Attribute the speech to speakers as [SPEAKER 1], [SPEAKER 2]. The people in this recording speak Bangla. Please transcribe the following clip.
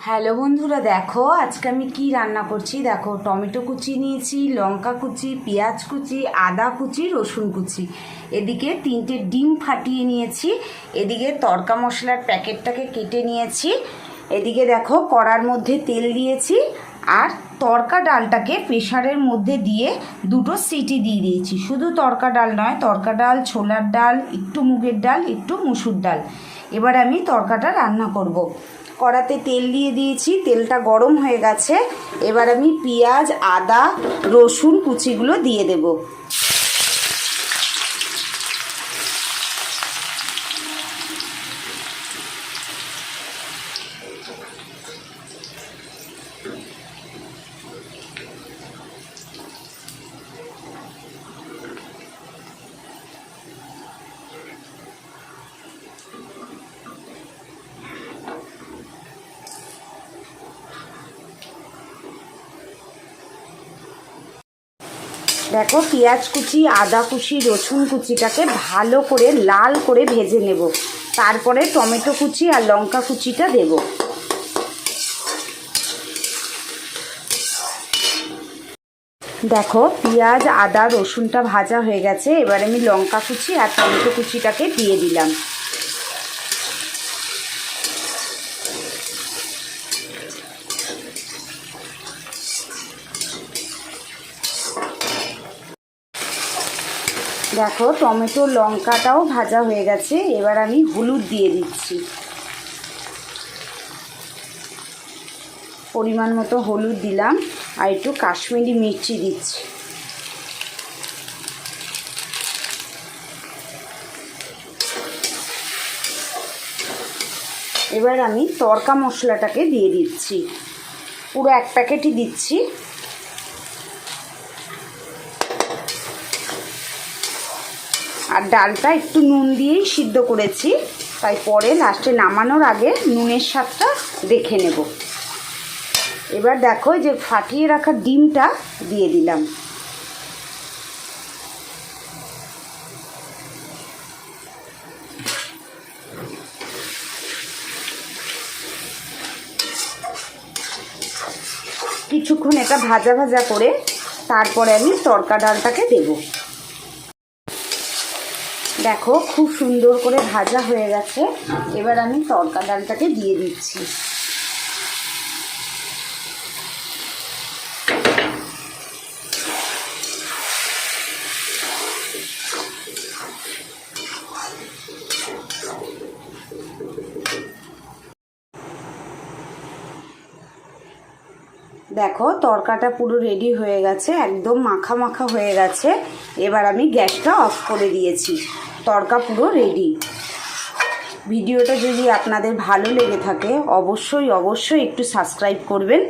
[SPEAKER 1] হ্যালো বন্ধুরা, দেখো আজকে আমি কি রান্না করছি। দেখো, টমেটো কুচি নিয়েছি, লঙ্কা কুচি, পেঁয়াজ কুচি, আদা কুচি, রসুন কুচি, এদিকে 3টে ডিম ফাটিয়ে নিয়েছি, এদিকে তড়কা মশলার প্যাকেটটাকে কেটে নিয়েছি, এদিকে দেখো কড়ার মধ্যে তেল দিয়েছি, আর তড়কা ডালটাকে প্রেসারের মধ্যে দিয়ে 2টো সিটি দিয়ে দিয়েছি। শুধু তড়কা ডাল নয়, তড়কা ডাল, ছোলার ডাল, একটু মুগের ডাল, একটু মুসুর ডাল। এবার আমি তড়কাটা রান্না করব। কড়াতে তেল দিয়ে দিয়েছি, তেলটা গরম হয়ে গেছে। এবার আমি পেঁয়াজ, আদা, রসুন কুচিগুলো দিয়ে দেব। দেখো, পেঁয়াজ কুচি, আদা কুচি, রসুন কুচিটাকে ভালো করে লাল করে ভেজে নেব। তারপরে টমেটো কুচি আর লঙ্কা কুচিটা দেব। দেখো, পেঁয়াজ, আদা, রসুনটা ভাজা হয়ে গেছে। এবার আমি লঙ্কা কুচি আর টমেটো কুচিটাকে দিয়ে দিলাম। দেখো, টমেটো লঙ্কাটাও ভাজা হয়ে গেছে। এবার আমি হলুদ দিয়ে দিচ্ছি, পরিমাণ মতো হলুদ দিলাম, আর একটু কাশ্মীরি মির্চি দিচ্ছি। এবার আমি তড়কা মশলাটাকে দিয়ে দিচ্ছি, পুরো 1 প্যাকেটই দিচ্ছি। আর ডালটা একটু নুন দিয়েই সিদ্ধ করেছি, তাই পরে লাস্টে নামানোর আগে নুনের স্বাদটা দেখে নেব। এবার দেখো, যে ফাটিয়ে রাখা ডিমটা দিয়ে দিলাম। কিছুক্ষণ এটা ভাজা ভাজা করে তারপরে আমি তড়কা ডালটাকে দেব। দেখো, খুব সুন্দর করে ভাজা হয়ে গেছে। এবার আমি তড়কা ডালটাকে দিয়ে দিচ্ছি। দেখো, তড়কাটা পুরো রেডি হয়ে গেছে, একদম মাখা মাখা হয়ে গেছে। এবার আমি গ্যাসটা অফ করে দিয়েছি, তড়কা পুরো রেডি। ভিডিওটা যদি আপনাদের ভালো লেগে থাকে অবশ্যই একটু সাবস্ক্রাইব করবেন,